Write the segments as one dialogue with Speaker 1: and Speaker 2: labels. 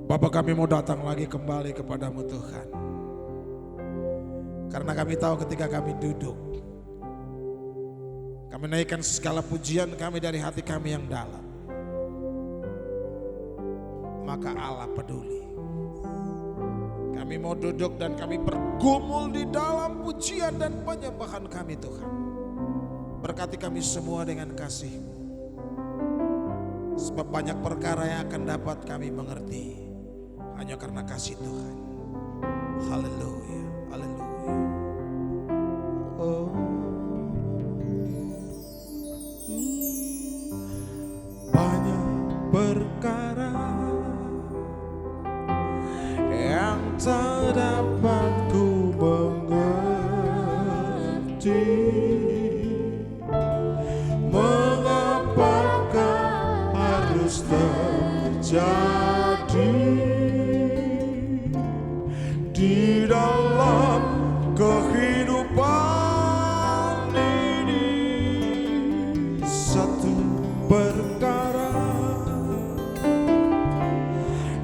Speaker 1: Bapa, kami mau datang lagi kembali kepadamu Tuhan. Karena kami tahu ketika kami duduk, kami naikkan segala pujian kami dari hati kami yang dalam. Maka Allah peduli. Kami mau duduk dan kami bergumul di dalam pujian dan penyembahan kami Tuhan. Berkati kami semua dengan kasih-Mu. Sebab banyak perkara yang akan dapat kami mengerti hanya karena kasih Tuhan. Haleluya, haleluya. Oh. Banyak perkara yang tak dapat ku mengerti. Mengapakah harus terjadi di dalam kehidupan ini? Satu perkara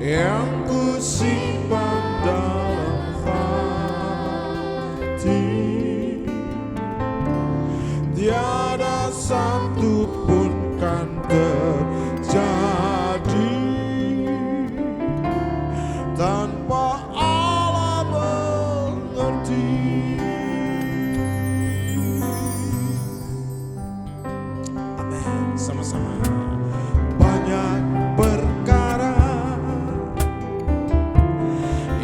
Speaker 1: yang ku simpan dalam hati, tiada satu pun kan terjadi tanpa Allah mengerti. Amin. Sama-sama. Banyak perkara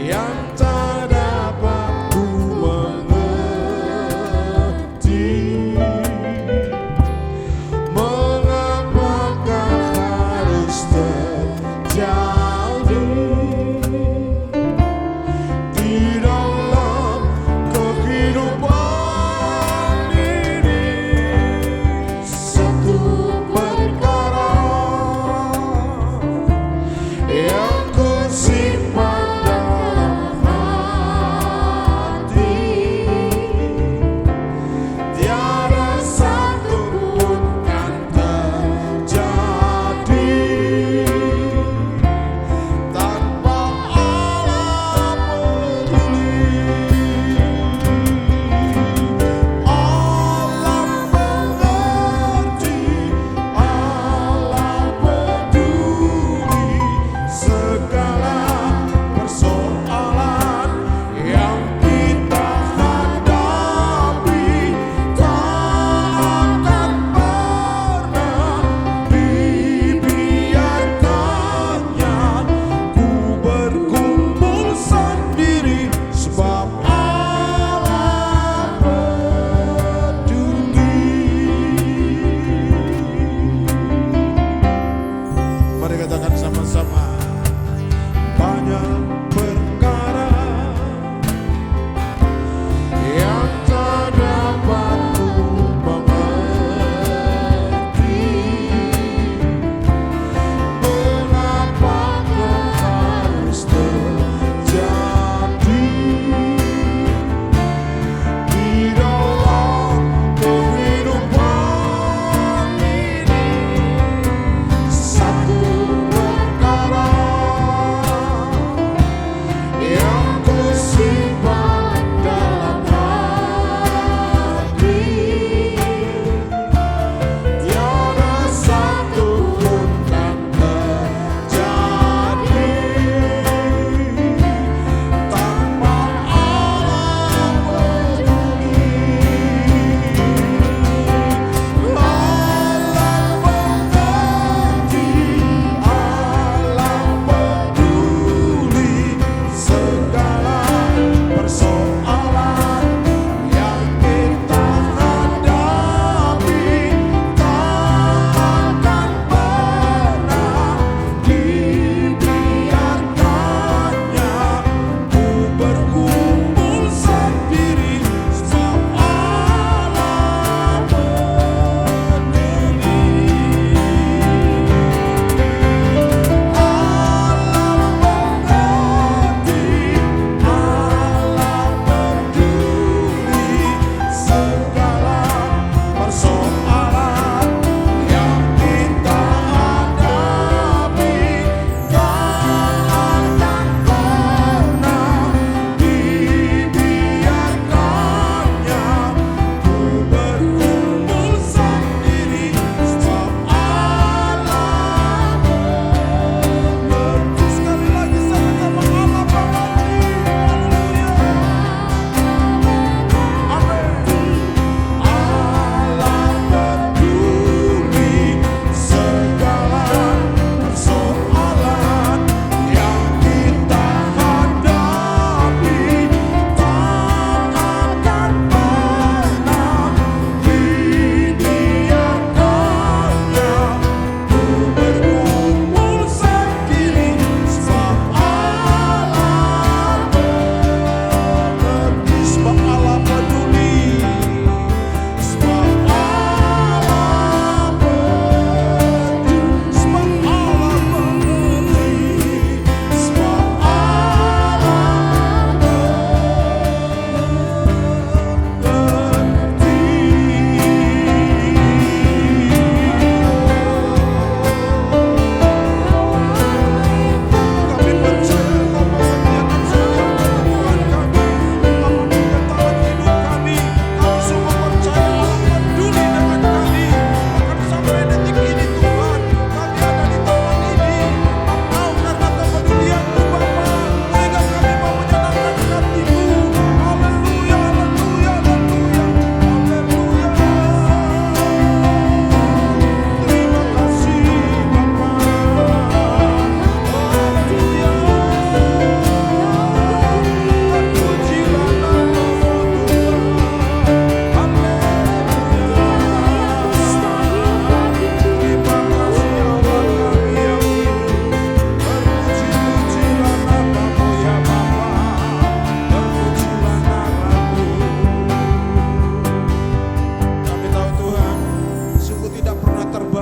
Speaker 1: yang tak dapat ku mengerti. Mengapakah harus terjadi di dalam kehidupan ini? Satu perkara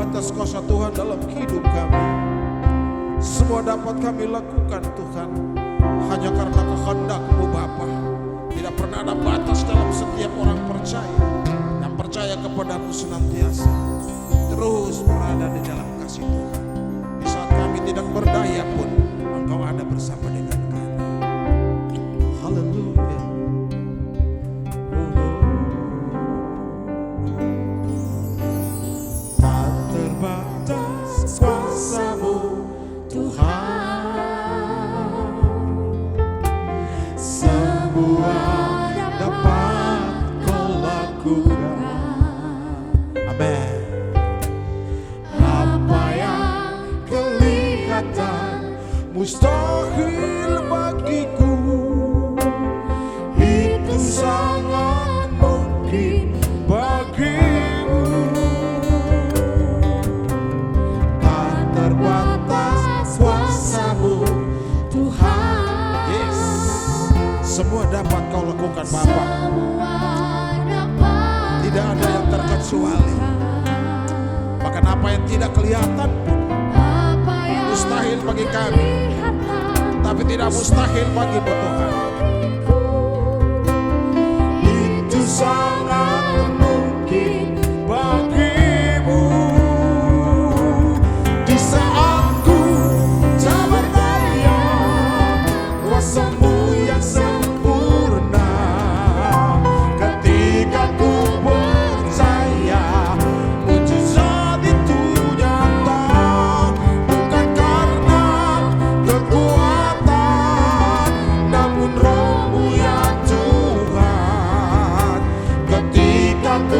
Speaker 1: atas kuasa Tuhan dalam hidup kami. Semua dapat kami lakukan Tuhan hanya karena kehendak-Mu Bapa. Tidak pernah ada batas dalam setiap orang percaya yang percaya kepadamu senantiasa terus berada di dalam kasih Tuhan. Di saat kami tidak berdaya pun Engkau ada bersama dengan kami. Haleluya. Tak terbatas kuasa-Mu Tuhan, semua dapat Kau lakukan. Amin. Apa yang kelihatan mustahil bagiku, itu sangat mungkin bagimu. Tak terbatas kuasa-Mu Tuhan. Yes. Semua dapat Kau lakukan Bapa. Tidak ada yang terkecuali. Bahkan apa yang tidak kelihatan mustahil bagi kami, tapi tidak mustahil bagi Tuhan. Itu sangat mungkin bagimu. Di saat ku tak berdaya, kuasa-Mu yang sempurna. Ketika ku percaya mujizat itu nyata, bukan karena kekuatan, namun Roh-Mu ya Tuhan. Ketika ku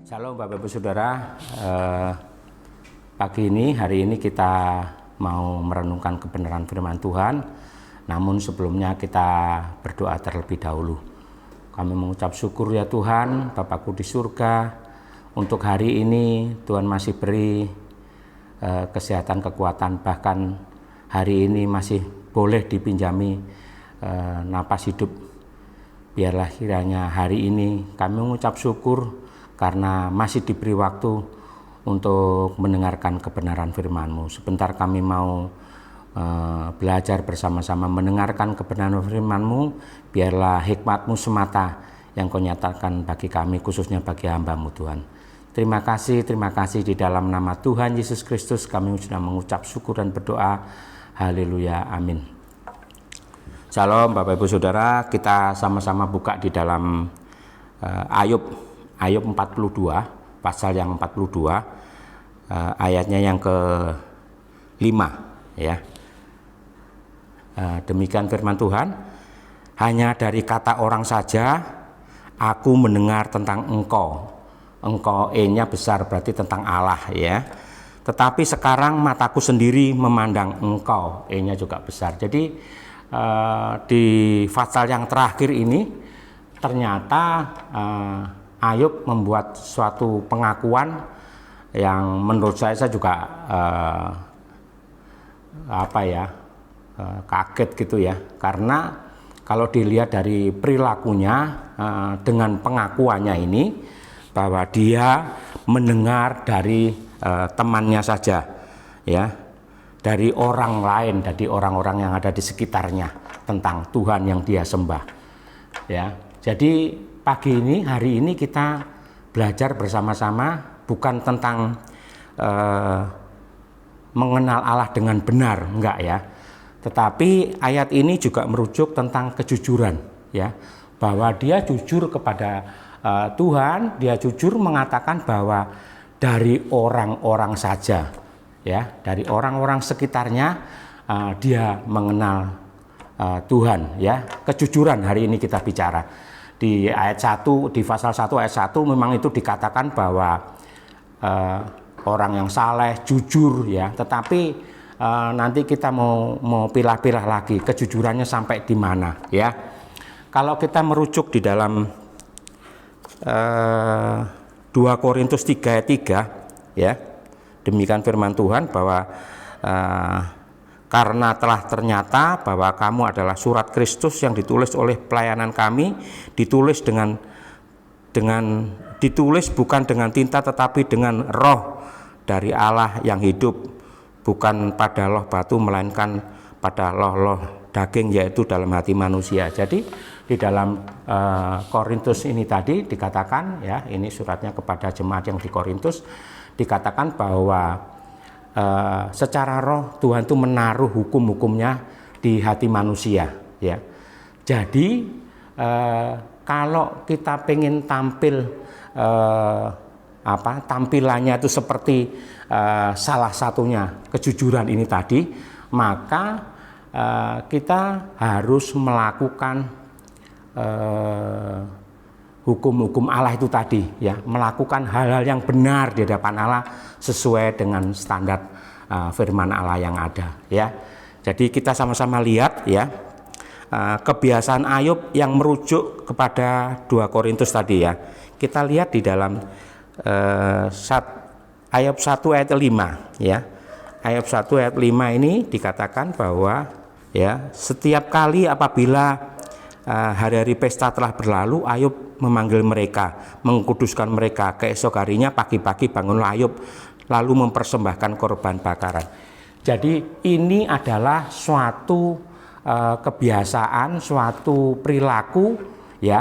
Speaker 2: Shalom Bapak Ibu Saudara, hari ini kita mau merenungkan kebenaran firman Tuhan. Namun sebelumnya kita berdoa terlebih dahulu. Kami mengucap syukur ya Tuhan, Bapakku di surga, untuk hari ini Tuhan masih beri kesehatan, kekuatan, bahkan hari ini masih boleh dipinjami napas hidup. Biarlah kiranya hari ini kami mengucap syukur karena masih diberi waktu untuk mendengarkan kebenaran firman-Mu. Sebentar kami mau belajar bersama-sama mendengarkan kebenaran firman-Mu. Biarlah hikmat-Mu semata yang Kau nyatakan bagi kami, khususnya bagi hamba-Mu Tuhan. Terima kasih di dalam nama Tuhan Yesus Kristus kami sudah mengucap syukur dan berdoa. Haleluya, amin. Shalom Bapak Ibu Saudara, kita sama-sama buka di Dalam Ayub 42, pasal yang 42, ayatnya yang ke-5 ya. Demikian firman Tuhan, hanya dari kata orang saja aku mendengar tentang Engkau. Engkau E-nya besar, berarti tentang Allah ya. Tetapi sekarang mataku sendiri memandang Engkau, E-nya juga besar. Jadi di pasal yang terakhir ini ternyata Ayub membuat suatu pengakuan yang menurut saya juga kaget gitu ya, karena kalau dilihat dari perilakunya dengan pengakuannya ini bahwa dia mendengar dari temannya saja ya, dari orang lain, dari orang-orang yang ada di sekitarnya tentang Tuhan yang dia sembah ya. Jadi hari ini kita belajar bersama-sama bukan tentang mengenal Allah dengan benar, enggak ya. Tetapi ayat ini juga merujuk tentang kejujuran ya, bahwa dia jujur kepada Tuhan, dia jujur mengatakan bahwa dari orang-orang saja ya, dari orang-orang sekitarnya dia mengenal Tuhan ya. Kejujuran hari ini kita bicara. Di ayat 1, di pasal 1 ayat 1 memang itu dikatakan bahwa orang yang saleh, jujur ya. Tetapi nanti kita mau pilah-pilah lagi kejujurannya sampai di mana ya. Kalau kita merujuk di dalam 2 Korintus 3 ayat 3 ya. Demikian firman Tuhan bahwa karena telah ternyata bahwa kamu adalah surat Kristus yang ditulis oleh pelayanan kami, ditulis bukan dengan tinta tetapi dengan roh dari Allah yang hidup, bukan pada loh batu melainkan pada loh daging, yaitu dalam hati manusia. Jadi di dalam Korintus ini tadi dikatakan ya, ini suratnya kepada jemaat yang di Korintus, dikatakan bahwa secara roh Tuhan itu menaruh hukum-hukumnya di hati manusia ya. Jadi kalau kita pengen tampil tampilannya itu seperti salah satunya kejujuran ini tadi, maka kita harus melakukan hukum-hukum Allah itu tadi ya, melakukan hal-hal yang benar di hadapan Allah sesuai dengan standar firman Allah yang ada ya. Jadi kita sama-sama lihat ya kebiasaan Ayub yang merujuk kepada 2 Korintus tadi ya. Kita lihat di dalam Ayub 1 ayat 5 ya. Ayub 1 ayat 5 ini dikatakan bahwa ya, setiap kali apabila hari-hari pesta telah berlalu, Ayub memanggil mereka, mengkuduskan mereka. Keesok harinya pagi-pagi bangunlah Ayub, lalu mempersembahkan korban bakaran. Jadi ini adalah suatu kebiasaan, suatu perilaku ya,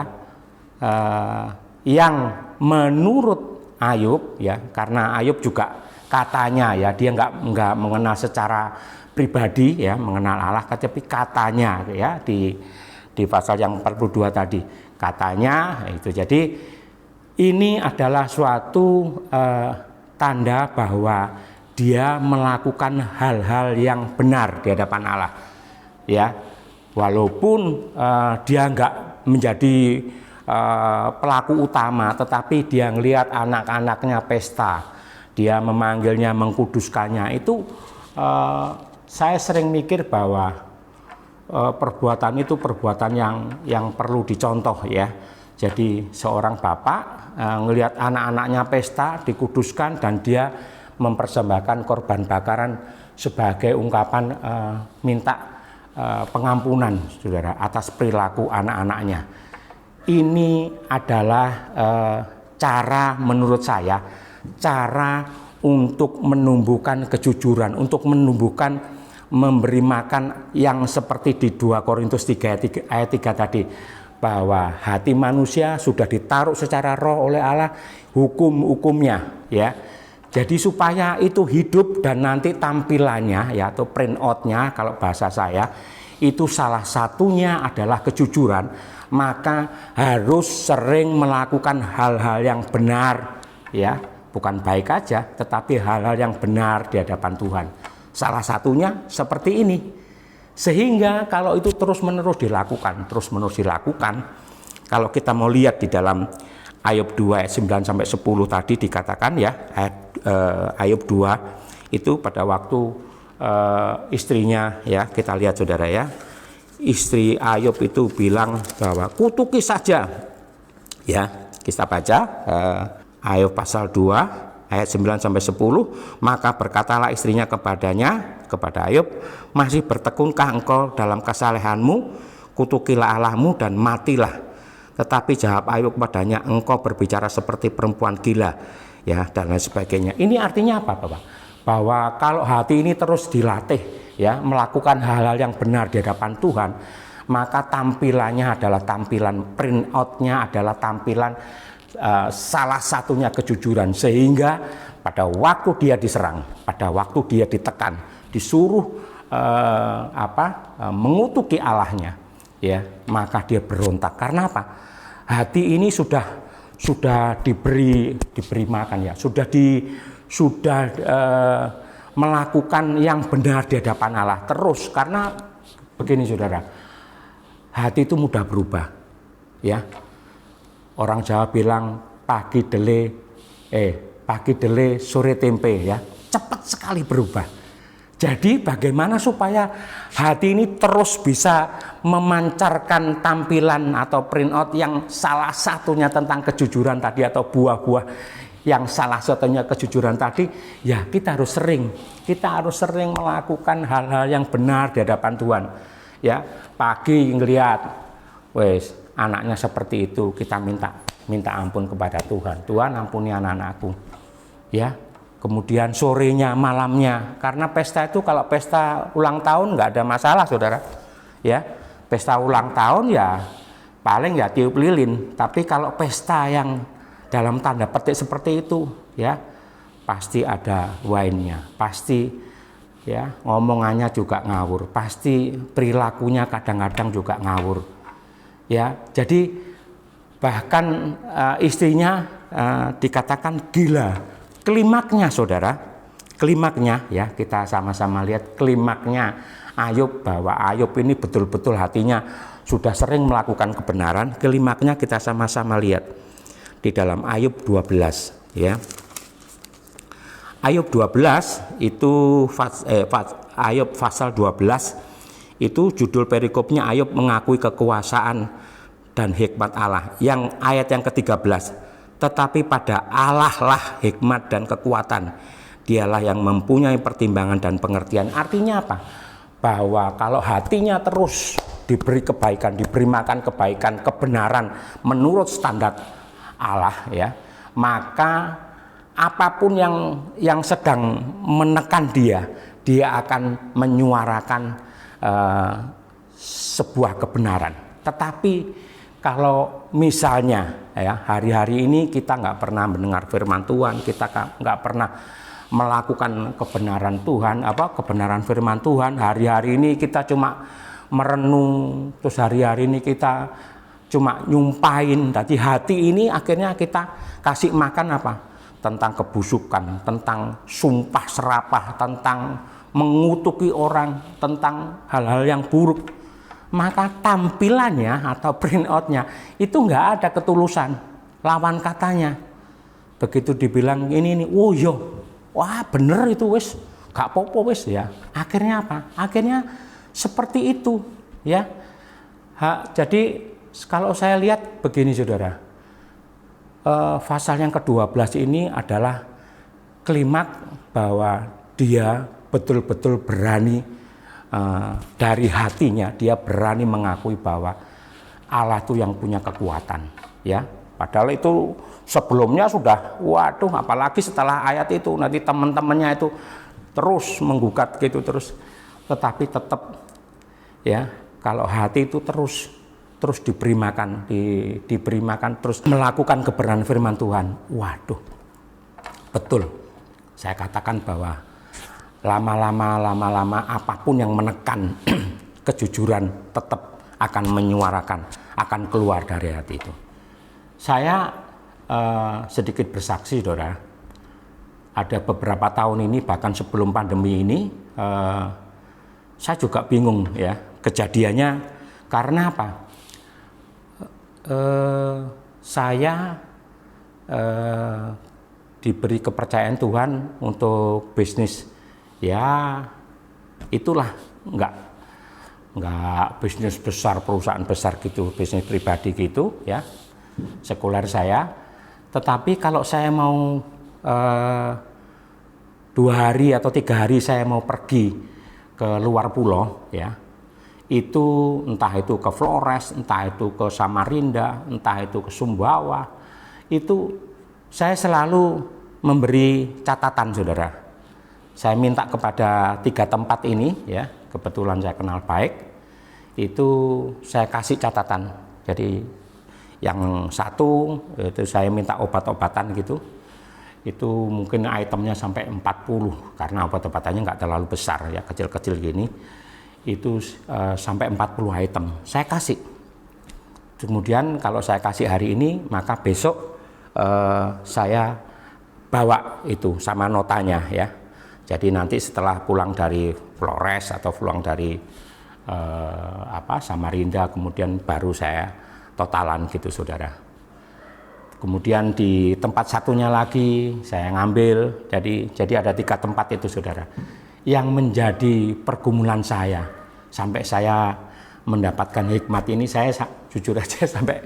Speaker 2: yang menurut Ayub ya, karena Ayub juga katanya ya, dia nggak mengenal secara pribadi ya, mengenal Allah, tapi katanya ya di pasal yang 42 tadi katanya itu. Jadi ini adalah suatu tanda bahwa dia melakukan hal-hal yang benar di hadapan Allah ya, walaupun dia enggak menjadi pelaku utama, tetapi dia ngelihat anak-anaknya pesta, dia memanggilnya, mengkuduskannya. Itu saya sering mikir bahwa perbuatan itu perbuatan yang perlu dicontoh ya. Jadi seorang bapak ngelihat anak-anaknya pesta dikuduskan dan dia mempersembahkan korban bakaran sebagai ungkapan minta pengampunan, saudara, atas perilaku anak-anaknya. Ini adalah cara, menurut saya, cara untuk menumbuhkan kejujuran, untuk menumbuhkan, memberi makan yang seperti di 2 Korintus 3 ayat 3 tadi, bahwa hati manusia sudah ditaruh secara roh oleh Allah hukum-hukumnya ya. Jadi supaya itu hidup dan nanti tampilannya ya, atau print out-nya kalau bahasa saya, itu salah satunya adalah kejujuran. Maka harus sering melakukan hal-hal yang benar ya, bukan baik aja, tetapi hal-hal yang benar di hadapan Tuhan. Salah satunya seperti ini. Sehingga kalau itu terus-menerus dilakukan, kalau kita mau lihat di dalam Ayub 2 ayat 9 sampai 10 tadi dikatakan ya, Ayub 2 itu pada waktu istrinya ya, kita lihat saudara ya, istri Ayub itu bilang bahwa kutuki saja ya. Kita baca Ayub pasal 2 ayat 9 sampai 10. Maka berkatalah istrinya kepada Ayub, masih bertekunkah engkau dalam kesalehanmu? Kutukilah Allahmu dan matilah. Tetapi jawab Ayub padanya, engkau berbicara seperti perempuan gila ya, dan lain sebagainya. Ini artinya apa, Bapak? Bahwa kalau hati ini terus dilatih ya, melakukan hal-hal yang benar di hadapan Tuhan, maka tampilannya adalah tampilan, print out-nya adalah tampilan salah satunya kejujuran. Sehingga pada waktu dia diserang, pada waktu dia ditekan, disuruh mengutuki Allahnya ya, maka dia berontak. Karena apa? Hati ini sudah diberi makan ya, sudah melakukan yang benar di hadapan Allah terus. Karena begini saudara, hati itu mudah berubah ya. Orang Jawa bilang pagi dele sore tempe ya, cepat sekali berubah. Jadi bagaimana supaya hati ini terus bisa memancarkan tampilan atau print out yang salah satunya tentang kejujuran tadi, atau buah-buah yang salah satunya kejujuran tadi, ya kita harus sering melakukan hal-hal yang benar di hadapan Tuhan. Ya, pagi ngelihat, wes anaknya seperti itu, kita minta ampun kepada Tuhan. Tuhan ampuni anak-anakku. Ya. Kemudian sorenya, malamnya, karena pesta itu, kalau pesta ulang tahun nggak ada masalah saudara ya, pesta ulang tahun ya paling ya tiup lilin. Tapi kalau pesta yang dalam tanda petik seperti itu ya, pasti ada wine-nya, pasti ya ngomongannya juga ngawur, pasti perilakunya kadang-kadang juga ngawur ya. Jadi bahkan istrinya dikatakan gila. Klimaknya saudara, klimaknya ya, kita sama-sama lihat klimaknya Ayub, bahwa Ayub ini betul-betul hatinya sudah sering melakukan kebenaran. Klimaknya kita sama-sama lihat di dalam Ayub 12 ya. Ayub 12 itu Ayub pasal 12 itu judul perikopnya Ayub mengakui kekuasaan dan hikmat Allah. Yang ayat yang ke-13, tetapi pada Allah lah hikmat dan kekuatan, dialah yang mempunyai pertimbangan dan pengertian. Artinya apa? Bahwa kalau hatinya terus diberi kebaikan, diberi makan kebaikan, kebenaran menurut standar Allah ya, maka apapun yang sedang menekan dia akan menyuarakan sebuah kebenaran. Tetapi kalau misalnya ya, hari-hari ini kita nggak pernah mendengar firman Tuhan, kita nggak pernah melakukan kebenaran Tuhan, kebenaran firman Tuhan, hari-hari ini kita cuma merenung, terus hari-hari ini kita cuma nyumpahin. Tadi hati ini akhirnya kita kasih makan tentang kebusukan, tentang sumpah serapah, tentang mengutuki orang, tentang hal-hal yang buruk. maka tampilannya atau print outnya itu nggak ada ketulusan, lawan katanya. Begitu dibilang ini, oh yo, wah bener itu wis, gak apa-apa wis ya. Akhirnya apa? Akhirnya seperti itu ya. Jadi kalau saya lihat begini saudara, pasal yang ke-12 ini adalah klimaks bahwa dia betul-betul berani dari hatinya, dia berani mengakui bahwa Allah itu yang punya kekuatan ya. Padahal itu sebelumnya sudah, waduh, apalagi setelah ayat itu nanti teman-temannya itu terus menggugat gitu terus, tetapi tetap ya, kalau hati itu terus diberi makan terus melakukan kebenaran firman Tuhan. Waduh, betul. Saya katakan bahwa lama-lama apapun yang menekan kejujuran tetap akan menyuarakan, akan keluar dari hati itu. Saya sedikit bersaksi, saudara. Ada beberapa tahun ini, bahkan sebelum pandemi ini, saya juga bingung ya kejadiannya. Karena apa? Saya diberi kepercayaan Tuhan untuk bisnis, ya itulah, nggak bisnis besar, perusahaan besar gitu, bisnis pribadi gitu ya, sekuler saya. Tetapi kalau saya mau 2 hari atau 3 hari saya mau pergi ke luar pulau ya, itu entah itu ke Flores, entah itu ke Samarinda, entah itu ke Sumbawa, itu saya selalu memberi catatan, saudara. Saya minta kepada 3 tempat ini ya, kebetulan saya kenal baik, itu saya kasih catatan. Jadi yang satu itu saya minta obat-obatan gitu, itu mungkin itemnya sampai 40 karena obat-obatannya nggak terlalu besar ya, kecil-kecil gini, itu sampai 40 item saya kasih. Kemudian kalau saya kasih hari ini, maka besok saya bawa itu sama notanya ya. Jadi nanti setelah pulang dari Flores atau pulang dari Samarinda, kemudian baru saya totalan gitu, saudara. Kemudian di tempat satunya lagi saya ngambil. Jadi ada 3 tempat itu, saudara, yang menjadi pergumulan saya sampai saya mendapatkan hikmat ini. Saya jujur aja sampai,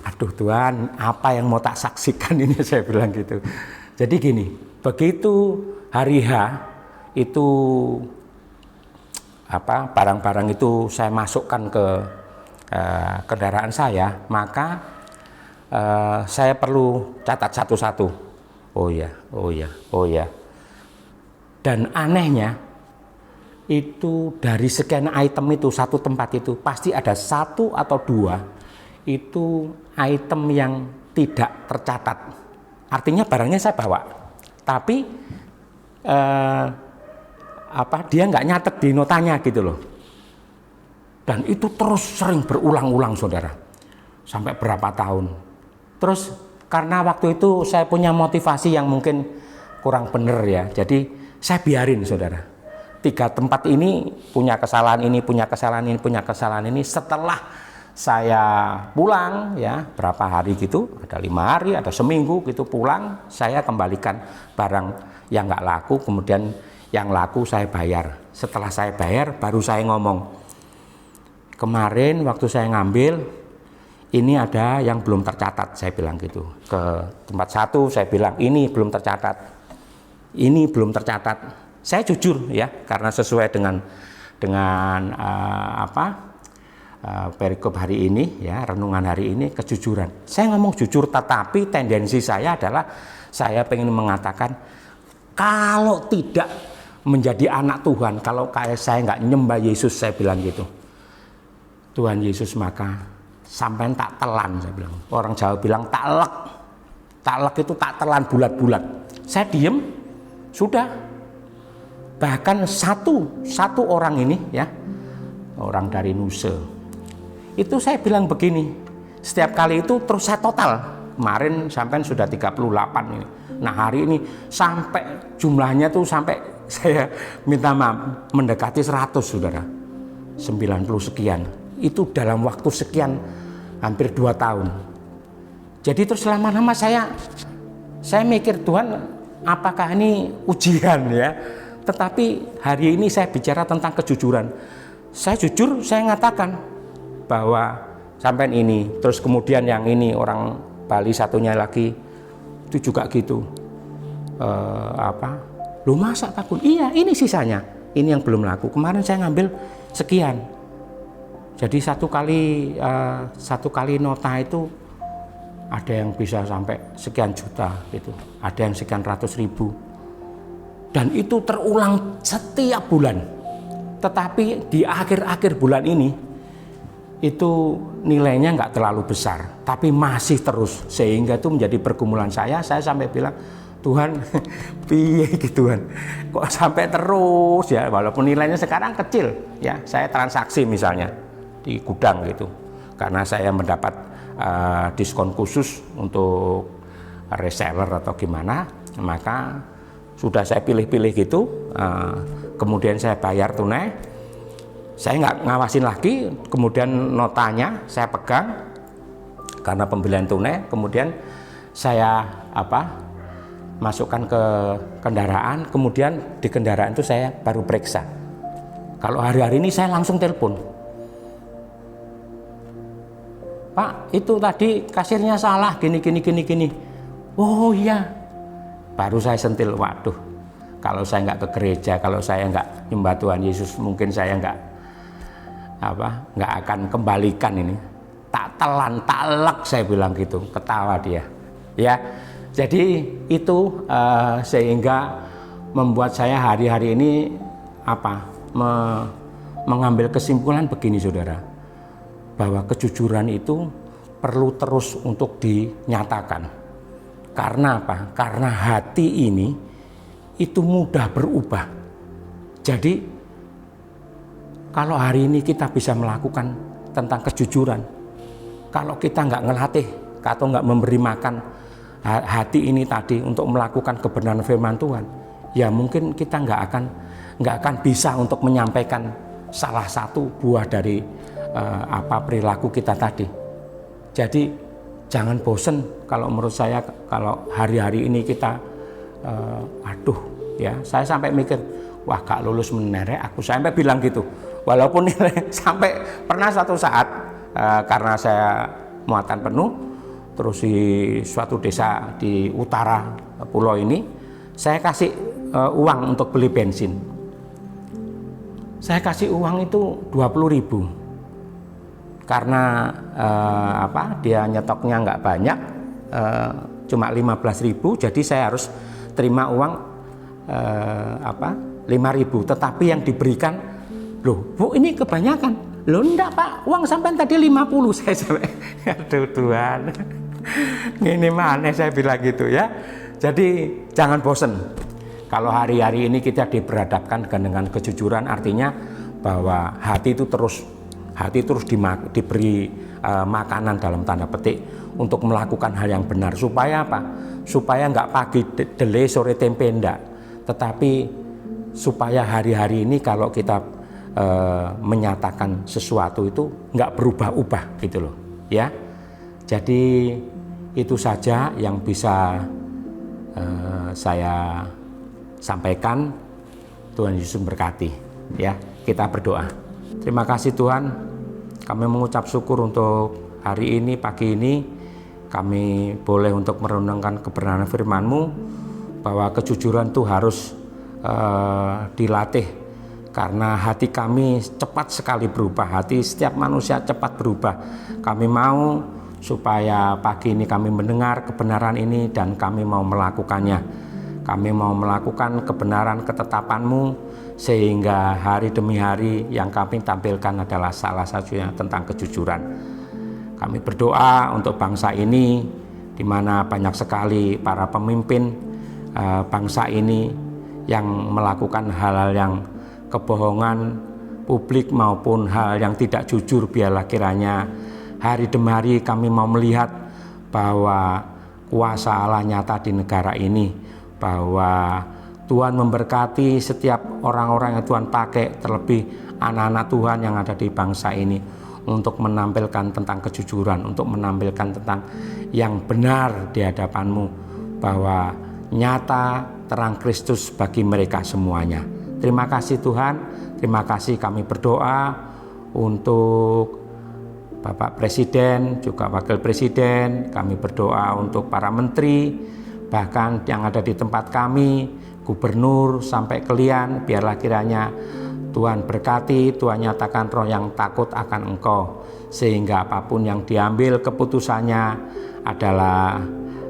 Speaker 2: aduh Tuhan, apa yang mau tak saksikan ini, saya bilang gitu. Jadi gini, begitu hari H itu barang-barang itu saya masukkan ke kendaraan saya, maka saya perlu catat satu-satu. Oh ya. Dan anehnya itu dari sekian item itu, satu tempat itu pasti ada 1 atau 2 itu item yang tidak tercatat. Artinya barangnya saya bawa, tapi dia nggak nyatet di notanya gitu loh. Dan itu terus sering berulang-ulang, saudara, sampai berapa tahun. Terus karena waktu itu saya punya motivasi yang mungkin kurang benar ya, jadi saya biarin, saudara. 3 tempat ini punya kesalahan ini, punya kesalahan ini. Setelah saya pulang ya, berapa hari gitu, ada 5 hari, ada seminggu gitu pulang, saya kembalikan barang yang nggak laku, kemudian yang laku saya bayar. Setelah saya bayar, baru saya ngomong, kemarin waktu saya ngambil, ini ada yang belum tercatat, saya bilang gitu. Ke tempat satu saya bilang, ini belum tercatat, ini belum tercatat. Saya jujur ya, karena sesuai dengan perikop hari ini ya, renungan hari ini, kejujuran. Saya ngomong jujur, tetapi tendensi saya adalah saya pengen mengatakan, kalau tidak menjadi anak Tuhan, kalau kayak saya nggak nyembah Yesus, saya bilang gitu, Tuhan Yesus, maka sampai tak telan, saya bilang. Orang Jawa bilang taklek itu tak telan bulat-bulat. Saya diem, sudah. Bahkan satu orang ini ya, orang dari Nuse, itu saya bilang begini, setiap kali itu terus saya total. Kemarin sampai sudah 38 ini. Nah hari ini sampai jumlahnya tuh sampai saya minta maaf mendekati 100, saudara, 90 sekian. itu dalam waktu sekian hampir 2 tahun. Jadi terus lama-lama saya mikir, Tuhan, apakah ini ujian ya? Tetapi hari ini saya bicara tentang kejujuran. Saya jujur, saya ngatakan bahwa sampai ini, terus kemudian yang ini orang Bali satunya lagi itu juga gitu. Lu masa takut? Iya, ini sisanya. Ini yang belum laku. Kemarin saya ngambil sekian. Jadi satu kali nota itu ada yang bisa sampai sekian juta gitu. Ada yang sekian ratus ribu. Dan itu terulang setiap bulan. Tetapi di akhir-akhir bulan ini itu nilainya nggak terlalu besar, tapi masih terus, sehingga itu menjadi pergumulan saya sampai bilang, Tuhan, piye gitu Tuhan, kok sampai terus ya, walaupun nilainya sekarang kecil ya. Saya transaksi misalnya di gudang gitu, karena saya mendapat diskon khusus untuk reseller atau gimana, maka sudah saya pilih-pilih gitu, kemudian saya bayar tunai, saya nggak ngawasin lagi, kemudian notanya saya pegang karena pembelian tunai, kemudian saya masukkan ke kendaraan, kemudian di kendaraan itu saya baru periksa. Kalau hari-hari ini saya langsung telepon, Pak, itu tadi kasirnya salah, gini. Oh iya. Baru saya sentil, waduh, kalau saya nggak ke gereja, kalau saya nggak nyembah Tuhan Yesus, mungkin saya nggak akan kembalikan ini. Tak telan, tak lek, saya bilang gitu, ketawa dia. Ya, jadi itu sehingga membuat saya hari-hari ini mengambil kesimpulan begini, saudara, bahwa kejujuran itu perlu terus untuk dinyatakan. Karena apa? Karena hati ini itu mudah berubah. Jadi kalau hari ini kita bisa melakukan tentang kejujuran, kalau kita nggak ngelatih atau nggak memberi makan hati ini tadi untuk melakukan kebenaran firman Tuhan, ya mungkin kita nggak akan bisa untuk menyampaikan salah satu buah dari perilaku kita tadi. Jadi jangan bosen, kalau menurut saya, kalau hari-hari ini kita saya sampai mikir, wah gak lulus menerek aku, sampai bilang gitu. Walaupun sampai pernah satu saat karena saya muatan penuh, terus di suatu desa di utara pulau ini, saya kasih uang untuk beli bensin. Saya kasih uang itu 20.000. Karena dia nyetoknya nggak banyak, cuma 15.000, jadi saya harus terima uang 5.000. Tetapi yang diberikan, loh Bu, ini kebanyakan. Loh enggak Pak, uang sampai tadi 50. Saya sampai, aduh Tuhan, ini mana, saya bilang gitu ya. Jadi jangan bosen. Kalau hari-hari ini kita diberhadapkan dengan kejujuran, artinya bahwa hati terus diberi makanan dalam tanda petik untuk melakukan hal yang benar. Supaya apa? Supaya nggak pagi dele sore tempe, enggak. Tetapi supaya hari-hari ini kalau kita menyatakan sesuatu itu nggak berubah-ubah gitu loh ya. Jadi itu saja yang bisa saya sampaikan. Tuhan Yesus memberkati ya. Kita berdoa. Terima kasih Tuhan, kami mengucap syukur untuk hari ini, pagi ini kami boleh untuk merenungkan kebenaran firman-Mu, bahwa kejujuran itu harus dilatih, karena hati kami cepat sekali berubah, hati setiap manusia cepat berubah. Kami mau supaya pagi ini kami mendengar kebenaran ini dan kami mau melakukannya. Kami mau melakukan kebenaran ketetapan-Mu, sehingga hari demi hari yang kami tampilkan adalah salah satunya tentang kejujuran. Kami berdoa untuk bangsa ini, di mana banyak sekali para pemimpin bangsa ini yang melakukan hal-hal yang kebohongan publik maupun hal yang tidak jujur. Biarlah kiranya hari demi hari kami mau melihat bahwa kuasa Allah nyata di negara ini, bahwa Tuhan memberkati setiap orang-orang yang Tuhan pakai, terlebih anak-anak Tuhan yang ada di bangsa ini, untuk menampilkan tentang kejujuran, untuk menampilkan tentang yang benar di hadapan-Mu, bahwa nyata terang Kristus bagi mereka semuanya. Terima kasih Tuhan, terima kasih. Kami berdoa untuk Bapak Presiden, juga Wakil Presiden. Kami berdoa untuk para menteri, bahkan yang ada di tempat kami, gubernur sampai kalian. Biarlah kiranya Tuhan berkati, Tuhan nyatakan roh yang takut akan Engkau, sehingga apapun yang diambil keputusannya adalah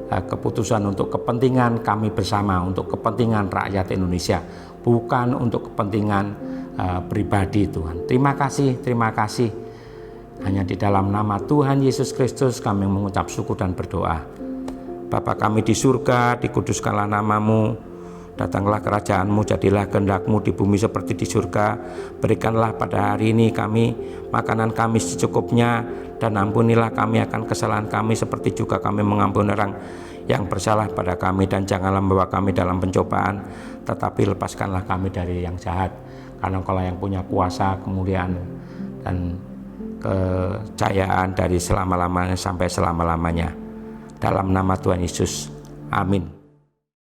Speaker 2: keputusan untuk kepentingan kami bersama, untuk kepentingan rakyat Indonesia, bukan untuk kepentingan pribadi Tuhan. Terima kasih, terima kasih. Hanya di dalam nama Tuhan Yesus Kristus kami mengucap syukur dan berdoa. Bapa kami di surga, dikuduskanlah nama-Mu, datanglah kerajaan-Mu, jadilah kehendak-Mu di bumi seperti di surga. Berikanlah pada hari ini kami makanan kami secukupnya, dan ampunilah kami akan kesalahan kami seperti juga kami mengampuni orang yang bersalah pada kami, dan janganlah membawa kami dalam pencobaan, tetapi lepaskanlah kami dari yang jahat. Karena Engkaulah yang punya kuasa, kemuliaan, dan kejayaan dari selama-lamanya sampai selama-lamanya. Dalam nama Tuhan Yesus, amin.